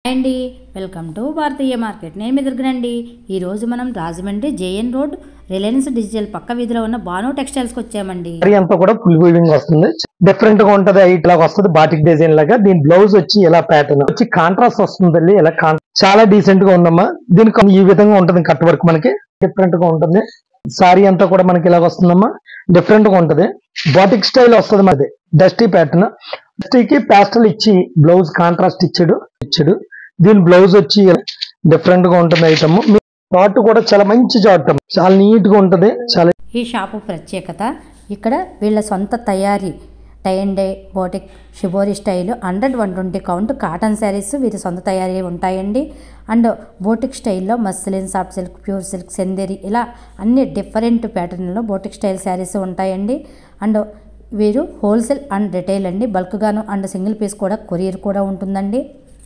అండి welcome to Bharatiya market. నేను మీ దగ్గరండి. ఈరోజు మనం Rajahmundry J N road Reliance digital పక్క వీధిలో ఉన్న బాను టెక్స్టైల్స్కి వచ్చామండి. అంతా కూడా ఫుల్ వీవింగ్ వస్తుంది, డిఫరెంట్ గా ఉంటది. ఇట్లా వస్తుంది బాటిక్ డిజైన్ లాగా. దీని బ్లౌజ్ వచ్చి ఇలా ప్యాటర్న్ వచ్చి కాంట్రాస్ట్ వస్తుంది. ఇలా చాలా డీసెంట్ గా ఉందమ్మా. దీనికి ఈ విధంగా ఉంటుంది కట్ వర్క్, మనకి డిఫరెంట్ గా ఉంటుంది. సారీ అంతా కూడా మనకి ఇలా వస్తుందమ్మా, డిఫరెంట్ గా ఉంటది. బాటిక్ స్టైల్ వస్తుంది మనది, డస్టీ ప్యాటర్న్. డస్టీకి ప్యాస్టల్ ఇచ్చి బ్లౌజ్ కాంట్రాస్ట్ ఇచ్చాడు. దీని బ్లౌజ్ వచ్చి డిఫరెంట్ గా ఉంటుంది. ఐటమ్ చార్ట్ కూడా చాలా మంచి చార్ట్, చాలా నీట్ గా ఉంటది. చాలా ఈ షాపు ప్రత్యేకత, ఇక్కడ వీళ్ళ సొంత తయారీ tie and dye boutique shibori style 100-120 count cotton saris వీరి సొంత తయారీ ఉంటాయండి. అండ్ బోటిక్ స్టైల్లో muslin, soft silk, pure silk, Chanderi ఇలా అన్ని డిఫరెంట్ ప్యాటర్న్లో బోటిక్ స్టైల్ శారీస్ ఉంటాయండి. అండ్ వీరు హోల్సేల్ అండ్ రిటైల్ అండి, బల్క్గాను అండ్ సింగిల్ పీస్ కూడా కొరియర్ కూడా ఉంటుందండి.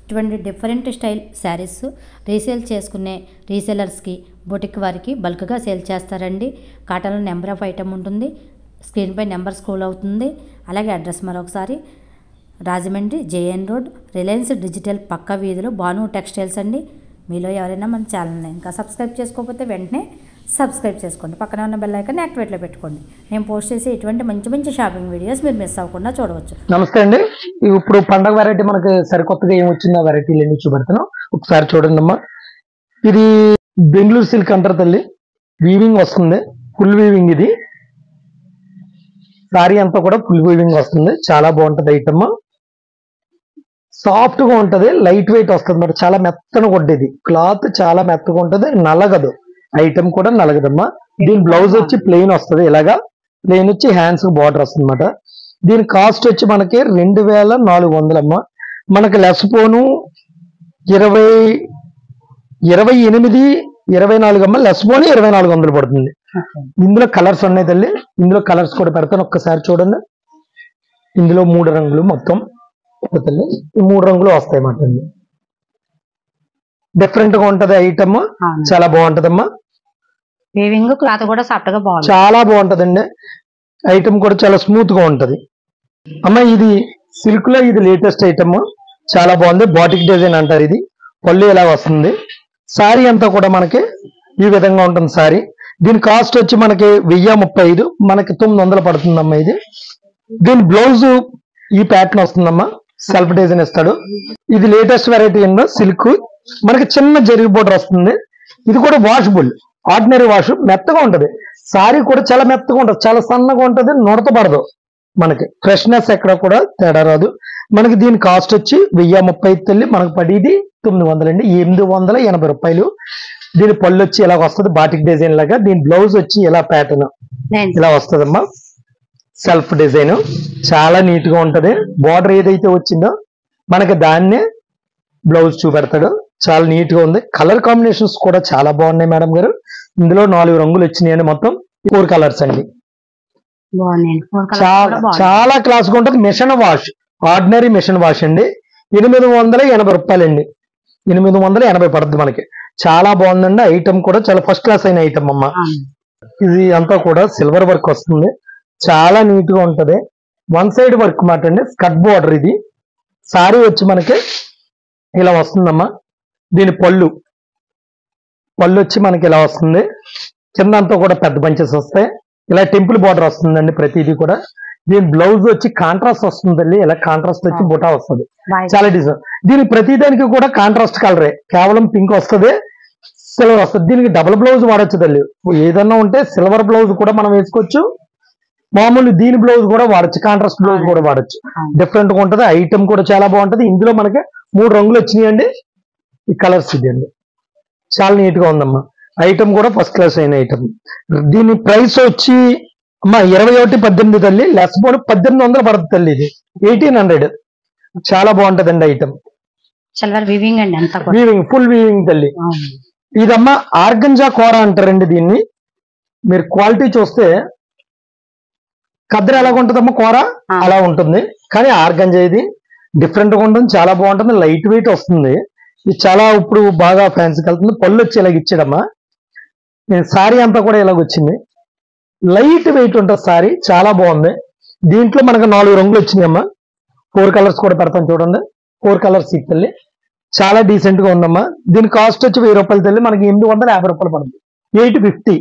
ఇటువంటి డిఫరెంట్ స్టైల్ శారీస్ రీసేల్ చేసుకునే రీసేలర్స్కి బొటిక్ వారికి బల్క్గా సేల్ చేస్తారండి. కాటన్లో నెంబర్ ఆఫ్ ఐటమ్ ఉంటుంది, స్క్రీన్పై నెంబర్ స్క్రోల్ అవుతుంది. అలాగే అడ్రస్ మరొకసారి, Rajahmundry J N road Reliance digital పక్క వీధిలో బాను టెక్స్టైల్స్ అండి. మీలో ఎవరైనా మన ఛానల్ని ఇంకా సబ్స్క్రైబ్ చేసుకోకపోతే వెంటనే సబ్స్క్రైబ్ చేసుకోండి, పక్కన ఉన్న బెల్ ఐకాన్ యాక్టివేట్లో పెట్టుకోండి. నేను పోస్ట్ చేసే ఇటువంటి మంచి మంచి షాపింగ్ వీడియోస్ మీరు మిస్ అవ్వకుండా చూడవచ్చు. నమస్తే అండి. ఇప్పుడు పండగ వెరైటీ మనకి సరికొత్తగా ఏం వచ్చిందో ఆ వెరైటీలు ఎన్ని చూపెడతాను, ఒకసారి చూడండి అమ్మా. ఇది బెంగళూరు సిల్క్ అంటారు తల్లి, వీవింగ్ వస్తుంది, ఫుల్ వీవింగ్. ఇది సారీ అంతా కూడా ఫుల్ వీవింగ్ వస్తుంది, చాలా బాగుంటది. ఐటమ్ సాఫ్ట్ గా ఉంటది, లైట్ వెయిట్ వస్తుంది మరి, చాలా మెత్తగా కొట్టేది క్లాత్, చాలా మెత్తగా ఉంటది, నలగదు. ఐటమ్ కూడా నలగదమ్మా. దీని బ్లౌజ్ వచ్చి ప్లెయిన్ వస్తుంది, ఇలాగా ప్లెయిన్ వచ్చి హ్యాండ్స్ బార్డర్ వస్తుంది అనమాట. దీని కాస్ట్ వచ్చి మనకి 2400 అమ్మా. మనకి లెస్ పోను 28-24 అమ్మ, లెస్ పోను 2400 పడుతుంది. ఇందులో కలర్స్ ఉన్నాయి తల్లి, ఇందులో కలర్స్ కూడా పెడతాను, ఒక్కసారి చూడండి. ఇందులో 3 రంగులు మొత్తం తల్లి, ఈ 3 రంగులు వస్తాయి అన్నమాట. డిఫరెంట్ గా ఉంటది ఐటమ్, చాలా బాగుంటదమ్మా. వీవింగ్ క్లాత్ కూడా సాఫ్ట్ గా బాగుంది, చాలా బాగుంటదండి. ఐటమ్ కూడా చాలా స్మూత్ గా ఉంటది అమ్మ. ఇది సిల్క్ లో ఇది లేటెస్ట్ ఐటమ్, చాలా బాగుంది. బాటిక్ డిజైన్ అంటారు ఇది. పళ్ళు ఇలా వస్తుంది. సారీ అంతా కూడా మనకి ఈ విధంగా ఉంటుంది సారీ. దీని కాస్ట్ వచ్చి మనకి 1035, మనకి 900 పడుతుందమ్మా. ఇది దీని బ్లౌజ్ ఈ ప్యాటర్న్ వస్తుందమ్మా, సెల్ఫ్ డిజైన్ ఇస్తాడు. ఇది లేటెస్ట్ వెరైటీ అండి, సిల్క్ మనకి చిన్న జరీ బోర్డర్ వస్తుంది. ఇది కూడా వాషబుల్, ఆర్డినరీ వాష్, మెత్తగా ఉంటది. సారీ కూడా చాలా మెత్తగా ఉంటది, చాలా సన్నగా ఉంటది, నుడత పడదు. మనకి ఫ్రెష్నెస్ ఎక్కడ కూడా తేడా రాదు. మనకి దీని కాస్ట్ వచ్చి 1035 తల్లి, మనకు పడేది 900 అండి, 880 రూపాయలు. దీని పళ్ళు వచ్చి ఇలా వస్తుంది బాటిక్ డిజైన్ లాగా. దీని బ్లౌజ్ వచ్చి ఇలా ప్యాటర్న్ ఇలా వస్తుందమ్మా, సెల్ఫ్ డిజైన్, చాలా నీట్ గా ఉంటది. బార్డర్ ఏదైతే వచ్చిందో మనకి దాన్నే బ్లౌజ్ చూపెడతాడు, చాలా నీట్ గా ఉంది. కలర్ కాంబినేషన్స్ కూడా చాలా బాగున్నాయి మేడం గారు. ఇందులో 4 రంగులు వచ్చినాయండి, మొత్తం 4 కలర్స్ అండి. చాలా క్లాస్ గా ఉంటుంది. Machine wash, ordinary machine wash అండి. 880 రూపాయలండి, 880 పడుతుంది మనకి. చాలా బాగుందండి. ఐటమ్ కూడా చాలా ఫస్ట్ క్లాస్ అయిన ఐటమ్ అమ్మా. ఇది అంతా కూడా సిల్వర్ వర్క్ వస్తుంది, చాలా నీట్ గా ఉంటది. 1 సైడ్ వర్క్ మాట అండి, స్కర్ట్ బోర్డర్. ఇది సారీ వచ్చి మనకి ఇలా వస్తుందమ్మా. దీని పళ్ళు వచ్చి మనకి ఇలా వస్తుంది. కింద అంతా కూడా పెద్ద బంచెస్ వస్తాయి, ఇలా టెంపుల్ బార్డర్ వస్తుందండి ప్రతిదీ కూడా. దీని బ్లౌజ్ వచ్చి కాంట్రాస్ట్ వస్తుందండి, ఇలా కాంట్రాస్ట్ వచ్చి బుటా వస్తుంది, చాలా డిజైన్. దీని ప్రతిదానికి కూడా కాంట్రాస్ట్ కలరే, కేవలం పింక్ వస్తుంది, సిల్వర్ వస్తుంది. దీనికి డబుల్ బ్లౌజ్ వాడచ్చు తల్లి. ఏదన్నా ఉంటే సిల్వర్ బ్లౌజ్ కూడా మనం వేసుకోవచ్చు, మామూలు దీని బ్లౌజ్ కూడా వాడచ్చు, కాంట్రాస్ట్ బ్లౌజ్ కూడా వాడచ్చు. డిఫరెంట్ గా ఉంటది. ఐటమ్ కూడా చాలా బాగుంటది. ఇందులో మనకి 3 రంగులు వచ్చినాయండి. ఈ కలర్స్ ఇది అండి, చాలా నీట్ గా ఉందమ్మా. ఐటమ్ కూడా ఫస్ట్ క్లాస్ అయిన ఐటమ్. దీని ప్రైస్ వచ్చి అమ్మా 2118 తల్లి, లెస్ పోను 1800 పడుతుంది తల్లి. ఇది 1800, చాలా బాగుంటదండి ఐటమ్. వీవింగ్ అండి, వీవింగ్, ఫుల్ వీవింగ్ తల్లి. ఇదమ్మా ఆర్గంజా కూర అంటారండి దీన్ని. మీరు క్వాలిటీ చూస్తే కద్దరు ఎలాగ ఉంటుందమ్మా, కూర అలా ఉంటుంది, కానీ ఆర్గంజా ఇది డిఫరెంట్ గా ఉంటుంది, చాలా బాగుంటుంది. లైట్ వెయిట్ వస్తుంది. ఇది చాలా ఇప్పుడు బాగా ఫ్యాన్సీకి వెళ్తుంది. పళ్ళు వచ్చి ఇలాగ ఇచ్చాడమ్మా. సారీ అంతా కూడా ఇలాగ వచ్చింది, లైట్ వెయిట్ ఉంటుంది సారీ, చాలా బాగుంది. దీంట్లో మనకు 4 రంగులు వచ్చినాయి అమ్మా. 4 కలర్స్ కూడా పెడతాం చూడండి, 4 కలర్స్ ఇక్కల్లి. చాలా డీసెంట్ గా ఉందమ్మా. దీని కాస్ట్ వచ్చి 1000 రూపాయలు తల్లి, మనకి 850 రూపాయలు పడుతుంది. 850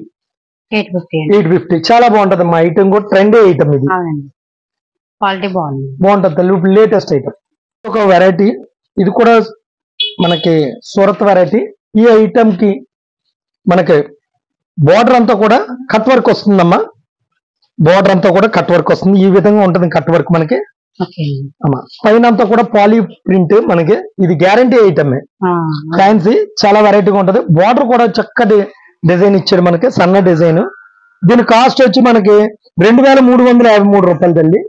850 చాలా బాగుంటదమ్మా. ఐటమ్ కూడా ట్రెండ్ ఐటమ్ ఇది, క్వాలిటీ బాగుంటది తల్లి. ఇప్పుడు లేటెస్ట్ ఐటమ్ ఒక వెరైటీ, ఇది కూడా మనకి సూరత్ వెరైటీ. ఈ ఐటమ్ కి మనకి బోర్డర్ అంతా కూడా కట్ వర్క్ వస్తుందమ్మా. బోర్డర్ అంతా కూడా కట్ వర్క్ వస్తుంది, ఈ విధంగా ఉంటుంది కట్ వర్క్ మనకి. అమ్మా పైన అంతా కూడా పాలీ ప్రింట్ మనకి, ఇది గ్యారంటీ ఐటమ్, ఫ్యాన్సీ చాలా వెరైటీగా ఉంటది. బోర్డర్ కూడా చక్కటి డిజైన్ ఇచ్చాడు మనకి, సన్న డిజైన్. దీని కాస్ట్ వచ్చి మనకి 2353 రూపాయలు తల్లి.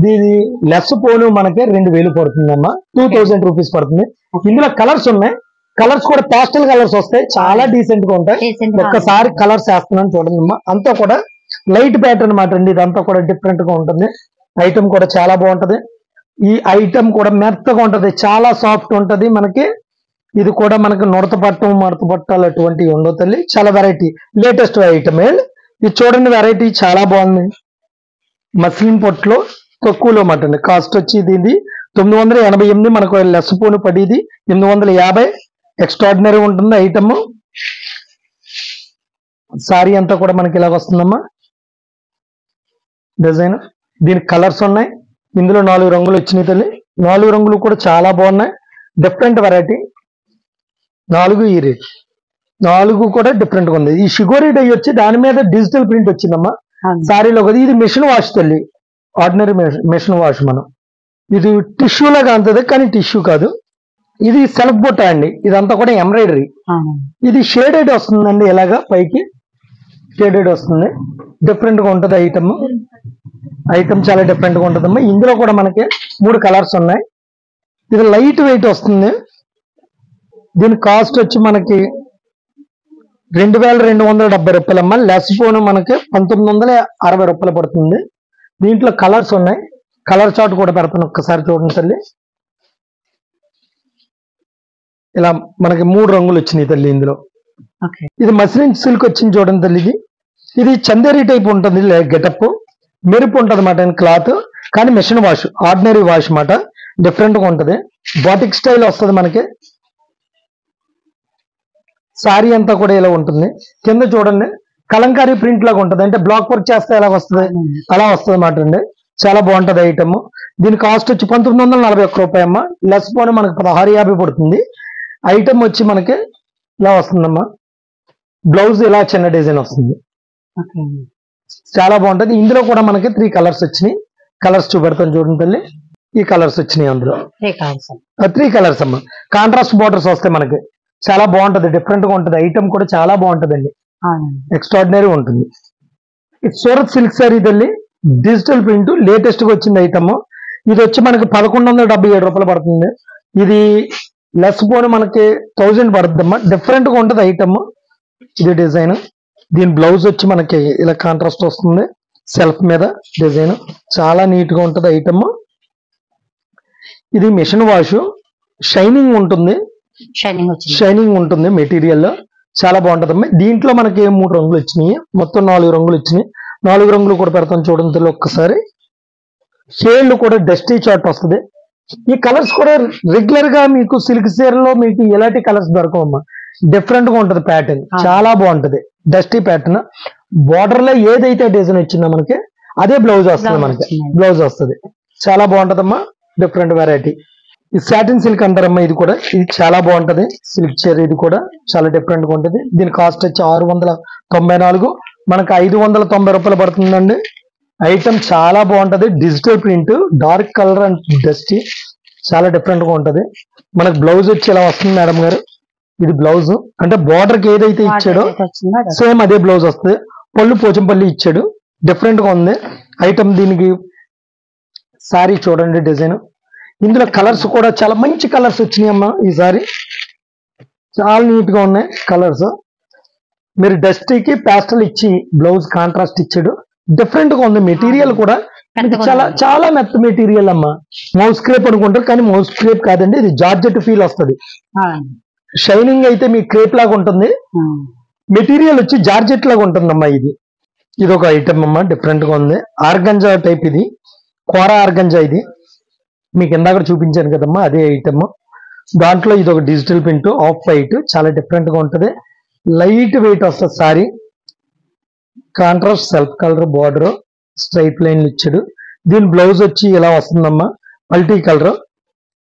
దీని లెస్ పోను మనకి 2000 పడుతుందమ్మా, 2000 రూపీస్ పడుతుంది. ఇందులో కలర్స్ ఉన్నాయి, కలర్స్ కూడా పాస్టల్ కలర్స్ వస్తాయి, చాలా డీసెంట్ గా ఉంటాయి. ఒక్కసారి కలర్స్ వేస్తున్నాను చూడండి అమ్మా. అంతా కూడా లైట్ ప్యాటర్న్ అన్నమాట అండి, ఇదంతా కూడా డిఫరెంట్ గా ఉంటుంది. ఐటమ్ కూడా చాలా బాగుంటది. ఈ ఐటమ్ కూడా మెత్తగా ఉంటది, చాలా సాఫ్ట్ ఉంటది మనకి. ఇది కూడా మనకి నుడత పట్టం మడత పట్టాలు అటువంటివి ఉండవు తల్లి, చాలా వెరైటీ లేటెస్ట్ ఐటమ్. ఇది చూడండి వెరైటీ చాలా బాగుంది. మస్లిన్ పొట్లో తక్కువలో మాట అండి. కాస్ట్ వచ్చి దీన్ని 988, మనకు లెస్ పోను పడేది 850. ఎక్స్ట్రాడినరీ ఉంటుంది ఐటమ్. సారీ అంతా కూడా మనకి ఇలాగ వస్తుందమ్మా డిజైన్. దీనికి కలర్స్ ఉన్నాయి, ఇందులో 4 రంగులు వచ్చినాయి తల్లి. 4 రంగులు కూడా చాలా బాగున్నాయి, డిఫరెంట్ వెరైటీ. 4 ఈ రేట్, 4 కూడా డిఫరెంట్ గా ఉంది. ఈ షిగోరి డై వచ్చి దాని మీద డిజిటల్ ప్రింట్ వచ్చిందమ్మా సారీలో కదా. ఇది మిషన్ వాష్ తల్లి, ఆర్డినరీ మిషన్ వాష్. మనం ఇది టిష్యూ లాగా అంతది, కానీ టిష్యూ కాదు. ఇది సెల్ఫ్ బొట్ట అండి, ఇదంతా కూడా ఎంబ్రాయిడరీ. ఇది షేడెడ్ వస్తుందండి, ఇలాగా పైకి షేడెడ్ వస్తుంది, డిఫరెంట్ గా ఉంటది ఐటమ్. ఐటమ్ చాలా డిఫరెంట్ గా ఉంటదమ్మా. ఇందులో కూడా మనకి 3 కలర్స్ ఉన్నాయి. ఇది లైట్ వెయిట్ వస్తుంది. దీని కాస్ట్ వచ్చి మనకి 2270 రూపాయలమ్మా. లెస్ పోను మనకి 1960 రూపాయలు పడుతుంది. దీంట్లో కలర్స్ ఉన్నాయి, కలర్ చార్ట్ కూడా పెడతాను, ఒక్కసారి చూడండి తల్లి. ఇలా మనకి 3 రంగులు వచ్చినాయి తల్లి ఇందులో. ఇది మస్లిన్ సిల్క్ వచ్చింది చూడండి తల్లి. ఇది చందేరి టైప్ ఉంటుంది, గెటప్ మెరుపు ఉంటుంది అన్నమాట క్లాత్, కానీ మిషన్ వాష్, ఆర్డినరీ వాష్ అన్నమాట. డిఫరెంట్ గా ఉంటది, బాటిక్ స్టైల్ వస్తుంది మనకి. సారీ అంతా కూడా ఇలా ఉంటుంది. కింద చూడండి కలంకారీ ప్రింట్ లాగా ఉంటుంది, అంటే బ్లాక్ వర్క్ చేస్తే ఎలా వస్తుంది అలా వస్తుంది అన్నమాట అండి. చాలా బాగుంటది ఐటమ్. దీని కాస్ట్ వచ్చి 1941 రూపాయి అమ్మా. లెస్ పోను మనకి 1650 పడుతుంది. ఐటమ్ వచ్చి మనకి ఇలా వస్తుందమ్మా. బ్లౌజ్ ఇలా చిన్న డిజైన్ వస్తుంది, చాలా బాగుంటది. ఇందులో కూడా మనకి 3 కలర్స్ వచ్చినాయి. కలర్స్ చూపెడతాను చూడండి తల్లి. ఈ కలర్స్ వచ్చినాయి అందులో 3 కలర్స్ అమ్మా. కాంట్రాస్ట్ బోర్డర్స్ వస్తాయి మనకి, చాలా బాగుంటది, డిఫరెంట్ గా ఉంటది. ఐటమ్ కూడా చాలా బాగుంటదండి, ఎక్స్ట్రాడినరీ ఉంటుంది. సూరత్ సిల్క్ సారీ తల్లి, డిజిటల్ ప్రింట్ లేటెస్ట్ గా వచ్చింది ఐటమ్. ఇది వచ్చి మనకి 1177 రూపాయలు పడుతుంది. ఇది లెస్ పోను మనకి 1000 పడుతుందమ్మా. డిఫరెంట్ గా ఉంటది ఐటమ్. ఇది డిజైన్. దీని బ్లౌజ్ వచ్చి మనకి ఇలా కాంట్రాస్ట్ వస్తుంది, సెల్ఫ్ మీద డిజైన్, చాలా నీట్ గా ఉంటది ఐటమ్. ఇది మిషన్ వాష్, షైనింగ్ ఉంటుంది, షైనింగ్ ఉంటుంది మెటీరియల్, చాలా బాగుంటదమ్మా. దీంట్లో మనకి 3 రంగులు వచ్చినాయి, మొత్తం 4 రంగులు వచ్చినాయి. 4 రంగులు కూడా పెడతాను చూడండి ఒక్కసారి. షేడ్లు కూడా డస్టీ చార్ట్ వస్తుంది. ఈ కలర్స్ కూడా రెగ్యులర్ గా మీకు సిల్క్ చీరలో మీకు ఎలాంటి కలర్స్ దొరకవమ్మా, డిఫరెంట్ గా ఉంటది ప్యాటర్న్, చాలా బాగుంటది. డస్టీ ప్యాటర్న్, బార్డర్ లో ఏదైతే డిజైన్ వచ్చిందో మనకి అదే బ్లౌజ్ వస్తుంది మనకి, బ్లౌజ్ వస్తుంది, చాలా బాగుంటదమ్మా. Different variety. ఈ సాటిన్ సిల్క్ అంటారమ్మా, ఇది కూడా ఇది చాలా బాగుంటది. సిల్క్ చీర ఇది కూడా చాలా డిఫరెంట్ గా ఉంటది. దీని కాస్ట్ వచ్చి 694, మనకి 590 రూపాయలు పడుతుందండి. ఐటమ్ చాలా బాగుంటది, digital print, dark colour and dusty, చాలా డిఫరెంట్ గా ఉంటది. మనకి బ్లౌజ్ వచ్చి ఇలా వస్తుంది మేడం గారు. ఇది బ్లౌజ్, అంటే బార్డర్ కి ఏదైతే ఇచ్చాడో సేమ్ అదే బ్లౌజ్ వస్తుంది. పళ్ళు పోచంపల్లి ఇచ్చాడు, డిఫరెంట్ గా ఉంది ఐటమ్. దీనికి సారీ చూడండి డిజైన్. ఇందులో కలర్స్ కూడా చాలా మంచి కలర్స్ వచ్చినాయి అమ్మా. ఈసారి చాలా నీట్ గా ఉన్నాయి కలర్స్. మీరు డస్టీకి ప్యాస్టల్ ఇచ్చి బ్లౌజ్ కాంట్రాస్ట్ ఇచ్చాడు, డిఫరెంట్ గా ఉంది. మెటీరియల్ కూడా చాలా చాలా మెత్త మెటీరియల్ అమ్మా. మౌస్ క్రేప్ అనుకుంటారు, కానీ మౌస్ క్రేప్ కాదండి, ఇది జార్జెట్ ఫీల్ వస్తుంది. షైనింగ్ అయితే మీ క్రేప్ లాగా ఉంటుంది, మెటీరియల్ వచ్చి జార్జెట్ లాగా ఉంటుందమ్మా. ఇది ఒక ఐటమ్ అమ్మా, డిఫరెంట్ గా ఉంది. ఆర్గంజా టైప్, ఇది కోరా ఆర్గంజా. ఇది మీకు ఇందాక చూపించాను కదమ్మా, అదే ఐటమ్. దాంట్లో ఇది ఒక డిజిటల్ ప్రింట్ ఆఫ్ వైట్, చాలా డిఫరెంట్ గా ఉంటది. లైట్ వెయిట్ వస్తుంది sorry. Contrast self colour border, straight line ఇచ్చాడు. దీని బ్లౌజ్ వచ్చి ఇలా వస్తుందమ్మా, మల్టీ కలర్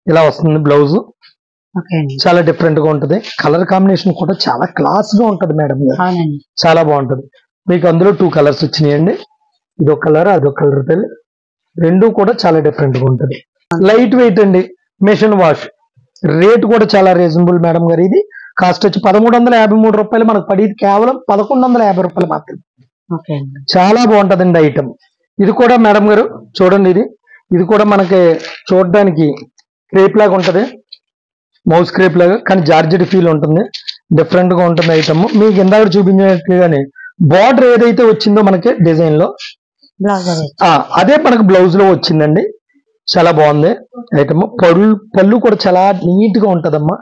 ఇలా వస్తుంది బ్లౌజ్. చాలా డిఫరెంట్ గా ఉంటది. కలర్ కాంబినేషన్ కూడా చాలా క్లాస్ గా ఉంటది మేడం, చాలా బాగుంటది. మీకు అందులో 2 కలర్స్ వచ్చినాయండి. ఇదొక కలర్, అదొక కలర్ తల్లి. రెండు కూడా చాలా డిఫరెంట్ గా ఉంటది. లైట్ వెయిట్ అండి, మెషిన్ వాష్. రేట్ కూడా చాలా రీజనబుల్ మేడం గారు. ఇది కాస్ట్ వచ్చి 1353 రూపాయలు, మనకు పడేది కేవలం 1150 రూపాయలు మాత్రమే. చాలా బాగుంటదండి ఐటమ్. ఇది కూడా మేడం గారు చూడండి, ఇది కూడా మనకి చూడడానికి క్రేప్ లాగా ఉంటది, మౌస్ క్రేప్ లాగా, కానీ జార్జెట్ ఫీల్ ఉంటుంది. డిఫరెంట్ గా ఉంటుంది ఐటమ్. మీకు ఇందాక చూపించినట్లుగానే బార్డర్ ఏదైతే వచ్చిందో మనకి డిజైన్ లో అదే మనకు బ్లౌజ్ లో వచ్చిందండి. చాలా బాగుంది ఐటమ్. పళ్ళు కూడా చాలా నీట్ గా ఉంటదమ్మా,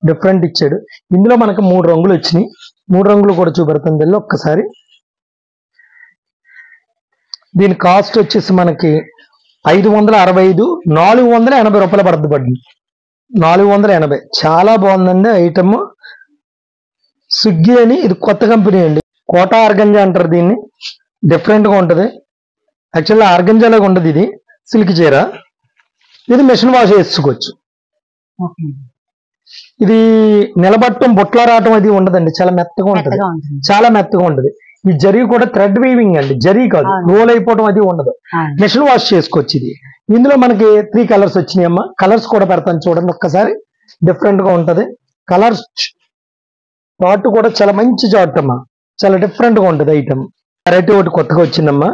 డిఫరెంట్ ఇచ్చాడు. ఇందులో మనకు 3 రంగులు వచ్చినాయి. 3 రంగులు కూడా చూపెడతాను దీనిలో ఒక్కసారి. దీని కాస్ట్ వచ్చేసి మనకి 565, 480 రూపాయలు పడుతుంది. 480. చాలా బాగుందండి ఐటమ్. స్విగ్గీ అని, ఇది కొత్త కంపెనీ అండి. కోటా ఆర్గంజా అంటారు దీన్ని. డిఫరెంట్ గా ఉంటది. యాక్చువల్గా ఆర్గంజా లాగా ఉండదు, ఇది సిల్క్ చీర. ఇది మిషన్ వాష్ చేసుకోవచ్చు. ఇది నిలబట్టం, బొట్ల రావటం అది ఉండదండి, చాలా మెత్తగా ఉంటది, చాలా మెత్తగా ఉంటది. ఈ జరీ కూడా థ్రెడ్ వీవింగ్ అండి, జరీ కాదు, రోల్ అయిపోవడం అది ఉండదు. మిషన్ వాష్ చేసుకోవచ్చు ఇది. ఇందులో మనకి 3 కలర్స్ వచ్చినాయి అమ్మా. కలర్స్ కూడా పెడతాను చూడండి ఒక్కసారి. డిఫరెంట్ గా ఉంటది. కలర్స్ చార్ట్ కూడా చాలా మంచి చార్ట్ అమ్మా, చాలా డిఫరెంట్ గా ఉంటది ఐటమ్. వెరైటీ ఒకటి కొత్తగా వచ్చిందమ్మా,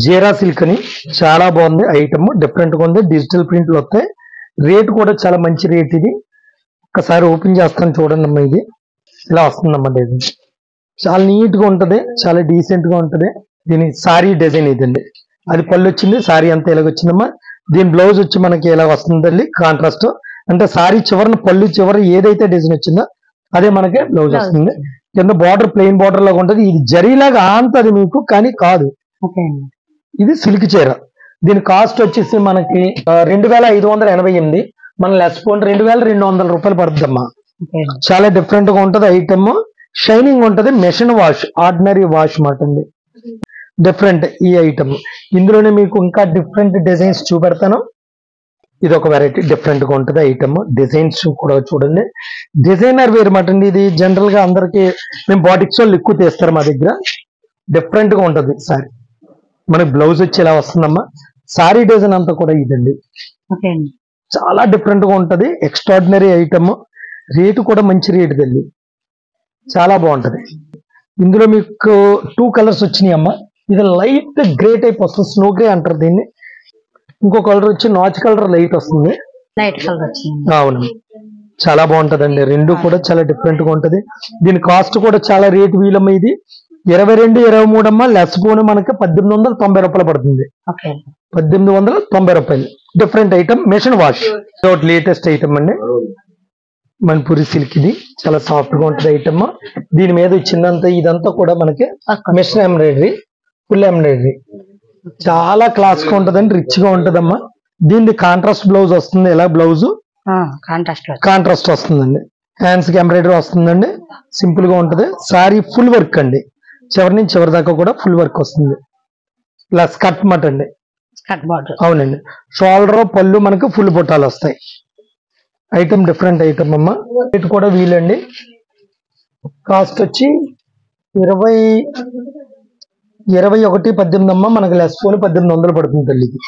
జీరా సిల్క్ అని. చాలా బాగుంది ఐటమ్, డిఫరెంట్ గా ఉంది. డిజిటల్ ప్రింట్లు వస్తాయి. రేట్ కూడా చాలా మంచి రేట్. ఇది ఒక్కసారి ఓపెన్ చేస్తాను చూడండి అమ్మా. ఇది ఇలా వస్తుందమ్మా డిజైన్. చాలా నీట్ గా ఉంటది, చాలా డీసెంట్ గా ఉంటది. దీని సారీ డిజైన్ ఇదండి. అది పళ్ళు వచ్చింది, సారీ అంతా ఇలాగొచ్చిందమ్మా. దీని బ్లౌజ్ వచ్చి మనకి ఇలా వస్తుందండి, కాంట్రాస్ట్. అంటే సారీ చివరిన, పళ్ళు చివరి ఏదైతే డిజైన్ వచ్చిందో అదే మనకి బ్లౌజ్ వస్తుంది. కింద బార్డర్ ప్లెయిన్ బార్డర్ లాగా ఉంటది. ఇది జరీలాగా ఆంతది మీకు, కానీ కాదు. ఇది సిల్క్ చీర. దీని కాస్ట్ వచ్చేసి మనకి 2588. మన లెస్ పోన్ 2200 రూపాయలు పడుతుందమ్మా. చాలా డిఫరెంట్ గా ఉంటది ఐటమ్. షైనింగ్ ఉంటది. మెషిన్ వాష్, ఆర్డినరీ వాష్ మాట అండి. డిఫరెంట్ ఈ ఐటమ్. ఇందులోనే మీకు ఇంకా డిఫరెంట్ డిజైన్స్ చూపెడతాను. ఇది ఒక వెరైటీ, డిఫరెంట్ గా ఉంటది ఐటమ్. డిజైన్స్ కూడా చూడండి. డిజైనర్ వేర్ మాట అండి. ఇది జనరల్ గా అందరికి మేము బాటిక్స్ వాళ్ళు ఎక్కువ తీస్తారు మా దగ్గర. డిఫరెంట్ గా ఉంటది సారీ. మనకి బ్లౌజ్ వచ్చి ఇలా వస్తుందమ్మా. సారీ డిజైన్ అంతా కూడా ఇదండి. చాలా డిఫరెంట్ గా ఉంటది. Extraordinary item. రేటు కూడా మంచి రేటు తల్లి, చాలా బాగుంటది. ఇందులో మీకు 2 కలర్స్ వచ్చినాయి అమ్మా. ఇది లైట్ గ్రే టైప్ వస్తుంది, స్నో గ్రే అంటారు దీన్ని. ఇంకో కలర్ వచ్చి నాచ్ కలర్ లైట్ వస్తుంది. అవును, చాలా బాగుంటదండి. రెండు కూడా చాలా డిఫరెంట్ గా ఉంటది. దీని కాస్ట్ కూడా చాలా రేటు వీలమ్మ. ఇది 22, 23 అమ్మ. లెస్ పోను మనకి 1890 రూపాయలు పడుతుంది. 1890 రూపాయలు. Different item, machine wash. Latest item అండి, మణిపూరి సిల్క్. ఇది చాలా సాఫ్ట్ గా ఉంటది ఐటమ్. దీని మీద వచ్చిందంతా ఇదంతా కూడా మనకి మెషిన్ ఎంబ్రాయిడరీ, ఫుల్ ఎంబ్రాయిడరీ. చాలా క్లాస్ గా ఉంటదండి, రిచ్ గా ఉంటదమ్మా. దీనికి కాంట్రాస్ట్ బ్లౌజ్ వస్తుంది. ఎలా బ్లౌజ్ కాంట్రాస్ట్ వస్తుందండి. హ్యాండ్స్ కి ఎంబ్రాయిడరీ వస్తుందండి. సింపుల్ గా ఉంటది. సారీ ఫుల్ వర్క్ అండి, చివరి నుంచి చివరి దాకా కూడా ఫుల్ వర్క్ వస్తుంది. ఇలా స్కర్ట్ మట్ అండి. అవునండి. షోల్డర్, పళ్ళు మనకు ఫుల్ బుట్టాలు వస్తాయి. ఐటమ్ డిఫరెంట్ ఐటమ్ అమ్మ. రేట్ కూడా వీలండి. కాస్ట్ వచ్చి 2118 అమ్మ. మనకి లెస్ పోను 1800 పడుతుంది తల్లికి.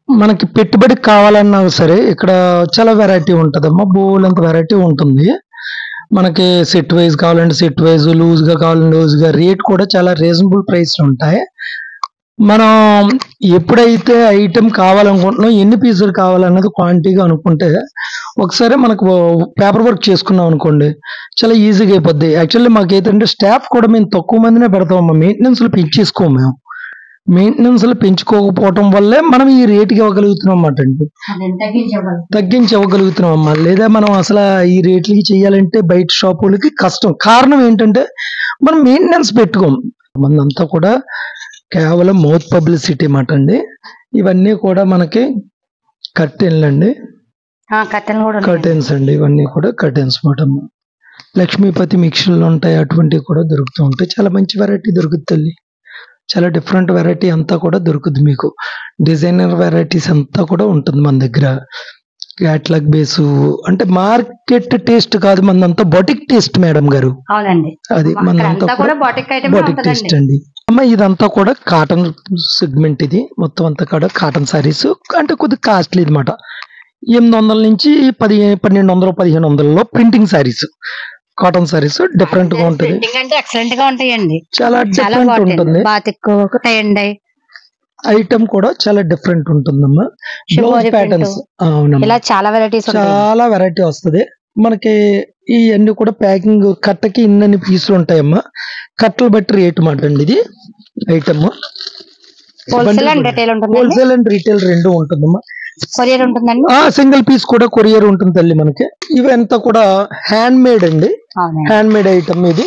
మనకి పెట్టుబడికి కావాలన్నా సరే ఇక్కడ చాలా వెరైటీ ఉంటదమ్మా. బోలంత వెరైటీ ఉంటుంది. మనకి సెట్ వైజ్ కావాలంటే సెట్ వైజ్, లూజ్ గా కావాలంటే లూజ్ గా. రేట్ కూడా చాలా రీజనబుల్ ప్రైస్ ఉంటాయి. మనం ఎప్పుడైతే ఐటమ్ కావాలనుకుంటున్నాం, ఎన్ని పీసులు కావాలన్నది క్వాంటిటీగా అనుకుంటే ఒకసారి మనకు పేపర్ వర్క్ చేసుకున్నాం అనుకోండి, చాలా ఈజీగా అయిపోద్ది. యాక్చువల్లీ మాకైతే స్టాఫ్ కూడా మేము తక్కువ మందినే పెడతామమ్మా. మెయింటెనెన్స్లు పెంచేసుకోము మేము. మెయింటెనెన్స్లు పెంచుకోకపోవటం వల్లే మనం ఈ రేటుకి ఇవ్వగలుగుతున్నాం అన్నమాట అండి. తగ్గించి ఇవ్వగలుగుతున్నాం అమ్మా. లేదా మనం అసలు ఈ రేట్లకి చేయాలంటే బయట షాపులకి కష్టం. కారణం ఏంటంటే మనం మెయింటెనెన్స్ పెట్టుకోం. మనంతా కూడా కేవలం మౌత్ పబ్లిసిటీ మాట అండి. ఇవన్నీ కూడా మనకి కర్టెన్లు అండి. కర్టెన్ కూడా కర్టెన్స్ అండి, ఇవన్నీ కూడా కర్టెన్స్ మేడం. లక్ష్మీపతి మిక్సర్లు ఉంటాయి, అటువంటివి కూడా దొరుకుతూ ఉంటాయి. చాలా మంచి వెరైటీ దొరుకుతుంది తల్లి, చాలా డిఫరెంట్ వెరైటీ అంతా కూడా దొరుకుతుంది మీకు. డిజైనర్ వెరైటీస్ అంతా కూడా ఉంటుంది మన దగ్గర. క్యాట్లాగ్ బేసు అంటే మార్కెట్ టేస్ట్ కాదు, మనదంతా బొటిక్ టేస్ట్ మేడం గారు. అవునండి, అది మనదంతా కూడా బొటిక్ టేస్ట్ అండి. అమ్మ ఇదంతా కూడా కాటన్ సెగ్మెంట్, ఇది మొత్తం అంతా కూడా కాటన్ సారీస్. అంటే కొద్దిగా కాస్ట్లీ అనమాట. 800 నుంచి 1200 1500లో printing saris, cotton saris different గా ఉంటుంది. ఎక్సలెంట్ గా ఉంటాయండి, చాలా డిఫరెంట్ ఉంటుంది. బాతిక్ టై ఐటమ్ కూడా చాలా డిఫరెంట్ ఉంటుందమ్మా. బ్లౌజ్ ప్యాటర్న్స్ ఇలా చాలా వెరైటీస్ చాలా వెరైటీ వస్తుంది మనకి. ఇవన్నీ కూడా ప్యాకింగ్ కట్టకి ఇన్ని పీసులు ఉంటాయమ్మా. కట్టలు బట్టి రేటు మాట అండి. ఇది ఐటమ్ హోల్సేల్ అండ్ రిటైల్ ఉంటుంది. హోల్సేల్ అండ్ రీటైల్ రెండు ఉంటుందమ్మా. కొరియర్ ఉంటుందండి. సింగిల్ పీస్ కూడా కొరియర్ ఉంటుంది తల్లి మనకి. ఇవంతా కూడా హ్యాండ్ మేడ్ అండి, హ్యాండ్ మేడ్ ఐటమ్ ఇది.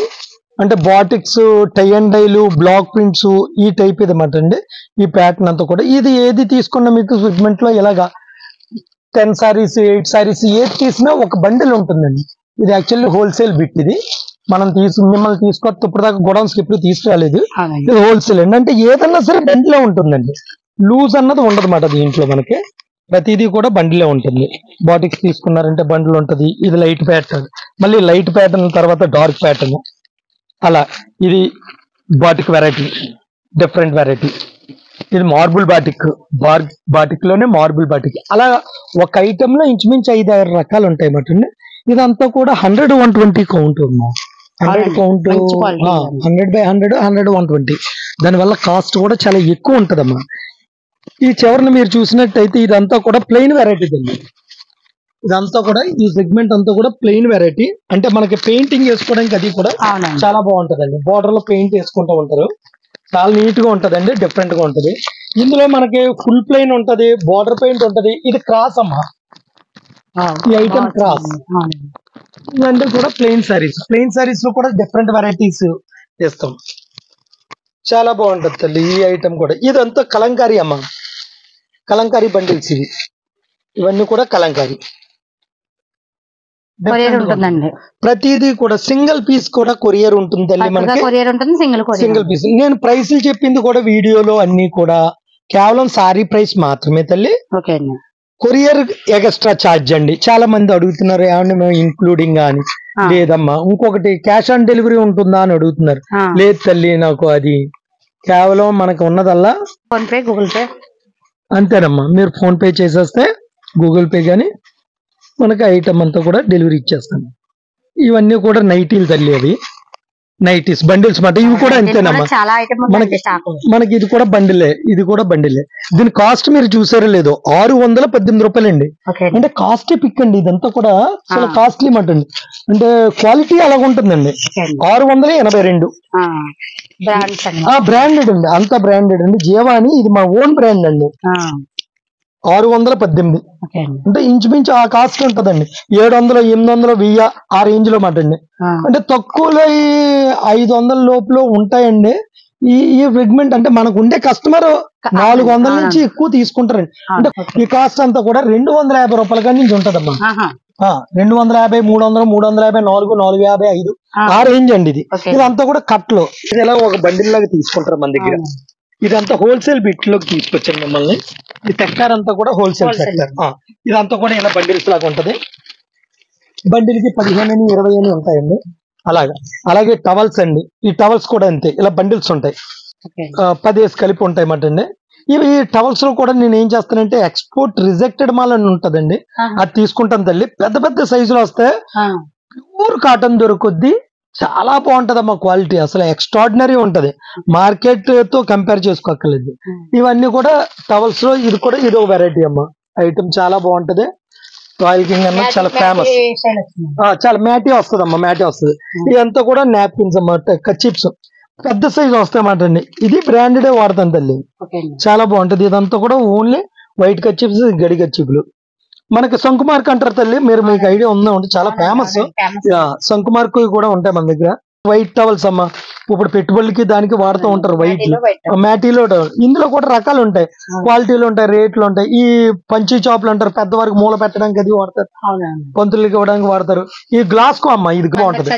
అంటే బాటిక్స్, టై అండ్ డైలు, బ్లాక్ ప్రింట్స్ ఈ టైప్ ఇదన్నమాట అండి. ఈ ప్యాటర్న్ అంతా కూడా ఇది ఏది తీసుకున్నా మీకు సెగ్మెంట్ లో ఇలాగా 10 సారీస్ 8 సారీస్ ఏది తీసినా ఒక బండిల్ ఉంటుందండి. ఇది యాక్చువల్లీ హోల్సేల్ బిట్. ఇది మనం మిమ్మల్ని తీసుకొస్తే ఇప్పుడు దాకా గోడౌన్స్ కి ఎప్పుడు తీసుకురాలేదు. ఇది హోల్సేల్ అండి. అంటే ఏదన్నా సరే బండిలో ఉంటుందండి, లూజ్ అన్నది ఉండదు అన్నమాట దీంట్లో. మనకి ప్రతిదీ కూడా బండిలో ఉంటుంది. బాటిక్స్ తీసుకున్నారంటే బండిల్ ఉంటుంది. ఇది లైట్ ప్యాటర్న్, మళ్ళీ లైట్ ప్యాటర్న్ తర్వాత డార్క్ ప్యాటర్న్, అలా. ఇది బాటిక్ వెరైటీ, డిఫరెంట్ వెరైటీ. ఇది మార్బుల్ బాటిక్, బాటిక్ లోనే మార్బుల్ బాటిక్. అలా ఒక ఐటమ్ లో ఇంచుమించు 5-6 రకాలు ఉంటాయి అన్నమాట. ఇదంతా కూడా 100 120 కౌంట్ ఉన్నా, 100 కౌంట్, 100/100, 100 120. దానివల్ల కాస్ట్ కూడా చాలా ఎక్కువ ఉంటదమ్మా. ఈ చివరిని మీరు చూసినట్టయితే ఇదంతా కూడా ప్లెయిన్ వెరైటీ అండి. ఇదంతా కూడా ఈ సెగ్మెంట్ అంతా కూడా ప్లెయిన్ వెరైటీ. అంటే మనకి పెయింటింగ్ వేసుకోవడానికి అది కూడా చాలా బాగుంటదండి. బోర్డర్ లో పెయింట్ వేసుకుంటూ ఉంటారు, చాలా నీట్ గా ఉంటదండి, డిఫరెంట్ గా ఉంటది. ఇందులో మనకి ఫుల్ ప్లెయిన్ ఉంటది, బోర్డర్ పెయింట్ ఉంటది. ఇది క్రాస్ అమ్మా, ఈ ఐటమ్ క్రాస్. ఇవన్నీ కూడా ప్లెయిన్ సారీస్. ప్లెయిన్ సారీస్ లో కూడా డిఫరెంట్ వెరైటీస్ చేస్తాం, చాలా బాగుంటది తల్లి. ఈ ఐటమ్ కూడా ఇదంతా కలంకారీ అమ్మా, కలంకారీ బండిల్స్ ఇవి. ఇవన్నీ కూడా కలంకారీ. ప్రతిదీ కూడా సింగిల్ పీస్ కూడా కొరియర్ ఉంటుంది తల్లి మనకి, సింగిల్ పీస్. నేను ప్రైస్లు చెప్పింది కూడా వీడియోలో అన్ని కూడా కేవలం సారీ ప్రైస్ మాత్రమే తల్లి. కొరియర్ ఎక్స్ట్రా ఛార్జ్ అండి. చాలా మంది అడుగుతున్నారు ఏమన్నా మేము ఇంక్లూడింగ్ అని. లేదమ్మా, ఇంకొకటి క్యాష్ ఆన్ డెలివరీ ఉంటుందా అని అడుగుతున్నారు. లేదు తల్లి, నాకు అది కేవలం మనకు ఉన్నదల్లా ఫోన్ పే, గూగుల్ పే అంతేనమ్మా. మీరు ఫోన్ పే చేసేస్తే గూగుల్ పే కానీ మనకి ఐటమ్ అంతా కూడా డెలివరీ ఇచ్చేస్తాను. ఇవన్నీ కూడా నైటీలు తల్లి, అవి నైటీస్ బండిల్స్ మాట. ఇవి కూడా అంతేనమ్మా మనకి. ఇది కూడా బండిలే, ఇది కూడా బండిలే. దీని కాస్ట్ మీరు చూసారో లేదో, 618 రూపాయలండి. అంటే కాస్ట్లీ పిక్ అండి. ఇదంతా కూడా చాలా కాస్ట్లీ మాట అండి. అంటే క్వాలిటీ అలాగ ఉంటుందండి. 682 బ్రాండెడ్ అండి, అంతా బ్రాండెడ్ అండి. జీవాని ఇది మా ఓన్ బ్రాండ్ అండి. 618 అంటే ఇంచుమించు ఆ కాస్ట్ ఉంటదండి. 700 800 1000 ఆ రేంజ్ లో మాట అండి. అంటే తక్కువలో 500 లోపల ఉంటాయండి. ఈ సెగ్మెంట్ అంటే మనకు ఉండే కస్టమర్ 400 నుంచి ఎక్కువ తీసుకుంటారండి. అంటే ఈ కాస్ట్ అంతా కూడా 250 రూపాయల కాడి నుంచి ఉంటదమ్మా. 250 300 350 400 455 ఆ రేంజ్ అండి. ఇదంతా కూడా కట్లో ఇది ఎలా ఒక బండిల్ లాగా తీసుకుంటారు మన దగ్గర. ఇదంతా హోల్సేల్ బిట్ లోకి తీసుకొచ్చాను మిమ్మల్ని. ఈ సెక్టార్ అంతా కూడా హోల్సేల్ సెక్టార్. ఇదంతా కూడా ఇలా బండిల్స్ లాగా ఉంటది. బండిల్కి 15 20 ఉంటాయండి. అలాగే టవల్స్ అండి. ఈ టవల్స్ కూడా అంతే, ఇలా బండిల్స్ ఉంటాయి. 10 కలిపి ఉంటాయి మాట అండి. ఇవి టవల్స్ లో కూడా నేను ఏం చేస్తానంటే ఎక్స్పోర్ట్ రిజెక్టెడ్ మాల్ అని ఉంటదండి, అది తీసుకుంటాను తల్లి. పెద్ద పెద్ద సైజులో వస్తే ప్యూర్ కాటన్ దొరుకుద్ది. చాలా బాగుంటదమ్మా క్వాలిటీ, అసలు ఎక్స్ట్రాడినరీ ఉంటది. మార్కెట్ తో కంపేర్ చేసుకోక్కర్లేదు. ఇవన్నీ కూడా టవల్స్ లో ఇది కూడా ఇది ఒక వెరైటీ అమ్మా. ఐటమ్ చాలా బాగుంటది. రాయల్ కింగ్ అన్న చాలా ఫేమస్. చాలా మ్యాటీ వస్తుంది అమ్మా, మ్యాటీ వస్తుంది. ఇదంతా కూడా నాప్కిన్స్ అమ్మా, కచ్చిప్స్ పెద్ద సైజ్ వస్తాయన్నమాట అండి. ఇది బ్రాండెడ్ వాడతాను తల్లి, చాలా బాగుంటది. ఇదంతా కూడా ఓన్లీ వైట్ కచ్చిప్స్, గడి కచ్చిప్లు. మనకి శంకుమార్క్ అంటారు తల్లి, మీరు మీకు ఐడియా ఉందా? ఉంటే చాలా ఫేమస్. శంకుమార్క్ కూడా ఉంటాయి మన దగ్గర. వైట్ టవల్స్ అమ్మా, ఇప్పుడు పెట్టుబడులకి దానికి వాడుతూ ఉంటారు వైట్ మ్యాటీలో. ఇందులో కూడా రకాలు ఉంటాయి, క్వాలిటీలు ఉంటాయి, రేట్లు ఉంటాయి. ఈ పంచి చాపులు అంటారు, పెద్దవారికి మూల పెట్టడానికి అది వాడతారు, పంతులకి ఇవ్వడానికి వాడతారు. ఈ గ్లాస్ కో అమ్మా, ఇది బాగుంటది,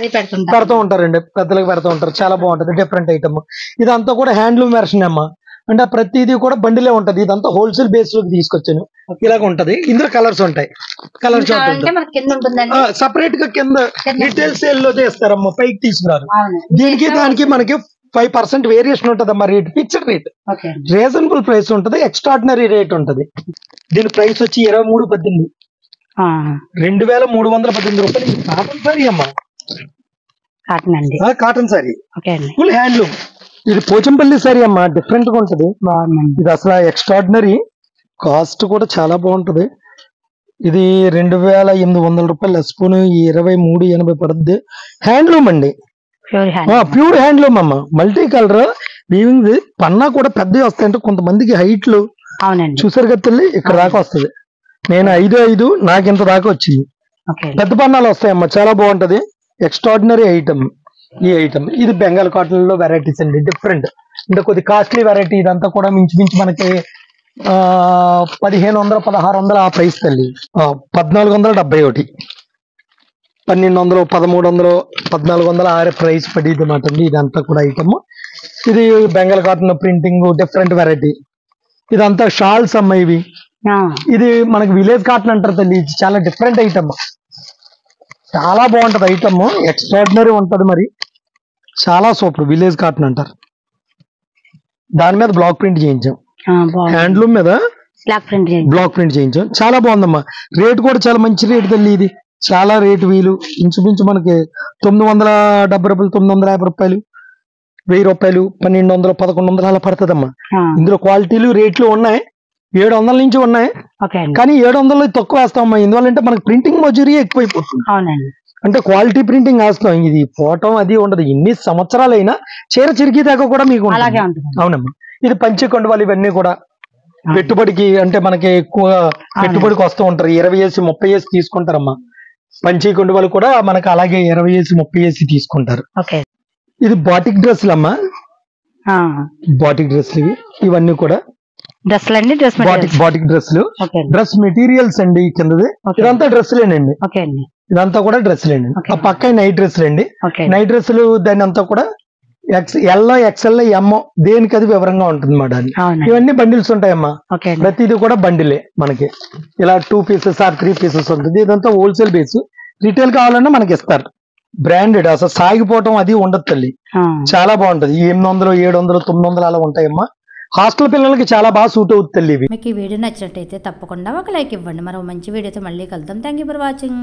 పెడతా ఉంటారండి, పెద్దలకు పెడతా ఉంటారు, చాలా బాగుంటది, డిఫరెంట్ ఐటమ్. ఇదంతా కూడా హ్యాండ్లూమ్ వెర్షన్ అమ్మా, అంటే ప్రతిదీ కూడా బండిలే ఉంటది. ఇదంతా హోల్సేల్ బేస్ లోకి తీసుకొచ్చాను. ఇలాగ ఉంటది. ఇందులో కలర్స్ ఉంటాయి, కలర్ చార్ట్ సపరేట్ గా కింద రిటైల్ సేల్ లో చేస్తారమ్మా, పైకి తీసుకురారు. దీనికి దానికి మనకి 5% వేరియేషన్ ఉంటదమ్మా. Rate fixed rate, reasonable price ఉంటది, ఎక్స్ట్రాడినరీ రేట్ ఉంటది. దీని ప్రైస్ వచ్చి 2318, 2318 రూపాయలు. కాటన్ సారీ అమ్మా, కాటన్ సారీ, ఫుల్ హ్యాండ్లూమ్. ఇది పోచంపల్లి సారీ అమ్మా, డిఫరెంట్ గా ఉంటది. ఇది అసలు ఎక్స్ట్రాడినరీ, కాస్ట్ కూడా చాలా బాగుంటది. ఇది 2800 రూపాయలు స్పూన్, 2380 పడుద్ది. హ్యాండ్లూమ్ అండి, ప్యూర్ హ్యాండ్లూమ్ అమ్మా. మల్టీ కలర్ వీవింగ్, పన్నా కూడా పెద్దవి వస్తాయి. అంటే కొంతమందికి హైట్లు చూసారు కదా తల్లి, ఇక్కడ దాకా వస్తుంది. నేను 5'5", నాకు ఇంత దాకా వచ్చింది. పెద్ద పన్నాలు వస్తాయమ్మా, చాలా బాగుంటది, ఎక్స్ట్రాడినరీ ఐటమ్. ఈ ఐటమ్ ఇది బెంగాల్ కాటన్ లో వెరైటీస్ అండి, డిఫరెంట్, అంటే కొద్ది కాస్ట్లీ వెరైటీ. ఇదంతా కూడా మించి మనకి 1500, 1600 ఆ ప్రైస్ తల్లి. 1471, 1200, 1300, 1400 ఆ ప్రైస్ పడేది మాట అండి. ఇదంతా కూడా ఐటమ్. ఇది Bengal cotton printing, different variety. ఇదంతా షాల్స్ అమ్మ ఇవి. ఇది మనకి విలేజ్ కాటన్ అంటారు తల్లి, ఇది చాలా డిఫరెంట్ ఐటమ్, చాలా బాగుంటది ఐటమ్, ఎక్స్ట్రాడినరీ ఉంటది. మరి చాలా సూపర్, విలేజ్ కాటన్ అంటారు. దాని మీద బ్లాక్ ప్రింట్ చేయించాం, హ్యాండ్లూమ్ మీద బ్లాక్ ప్రింట్ చేయించాం, చాలా బాగుందమ్మా. రేట్ కూడా చాలా మంచి రేట్ తల్లి, ఇది చాలా రేటు. వీలు ఇంచుమించు మనకి 970 రూపాయలు, 950 రూపాయలు, 1000 రూపాయలు, 1200, 1100 అలా పడుతుందమ్మా. ఇందులో క్వాలిటీలు రేట్లు ఉన్నాయి, 700 నుంచి ఉన్నాయి. కానీ 700 తక్కువ వేస్తామమ్మా. ఎందువల్లంటే మనకి ప్రింటింగ్ మజూరీ ఎక్కువైపోతుంది, అంటే క్వాలిటీ ప్రింటింగ్ వేస్తాం. ఇది పోవటం అది ఉండదు. ఎన్ని సంవత్సరాలైనా చీర చిరిగి దాకా కూడా మీకు అవునమ్మా. ఇది పంచి కొండవాళ్ళు ఇవన్నీ కూడా పెట్టుబడికి, అంటే మనకి ఎక్కువ పెట్టుబడికి వస్తూ ఉంటారు. 20 వేసి 30 వేసి తీసుకుంటారమ్మా. పంచి కొండవాళ్ళు కూడా మనకి అలాగే 20 వేసి 30 వేసి తీసుకుంటారు. ఇది బాటిక్ డ్రెస్సులు అమ్మా, బాటిక్ డ్రెస్సులు ఇవి, ఇవన్నీ కూడా బాటిక్ డ్రెస్సులు, డ్రెస్ మెటీరియల్స్ అండి. కిందది ఇదంతా డ్రెస్సులేనండి, ఇదంతా కూడా డ్రెస్సులేండి. ఆ పక్క నైట్ డ్రెస్సులు అండి, నైట్ డ్రెస్సులు. దాని అంతా కూడా ఎల్, ఎక్స్ఎల్, ఎమ్, దేనికి అది వివరంగా ఉంటుంది మాట. ఇవన్నీ బండిల్స్ ఉంటాయమ్మా, ప్రతిది కూడా బండిలే మనకి. ఇలా 2 పీసెస్ ఆర్ 3 పీసెస్ ఉంటుంది. ఇదంతా హోల్సేల్ బేస్, రిటైల్ కావాలన్నా మనకి ఇస్తారు. బ్రాండెడ్, అసలు సాగిపోవటం అది ఉండదు తల్లి, చాలా బాగుంటది. 800, 700, 900 అలా ఉంటాయమ్మా. హాస్టల్ పిల్లలకి చాలా బాగా సూట్ అవుతుంది తల్లి. మీకు ఈ వీడియో నచ్చినట్టయితే తప్పకుండా ఒక లైక్ ఇవ్వండి. మరో మంచి వీడియోతో మళ్ళీ కలుద్దాం. Thank you for watching.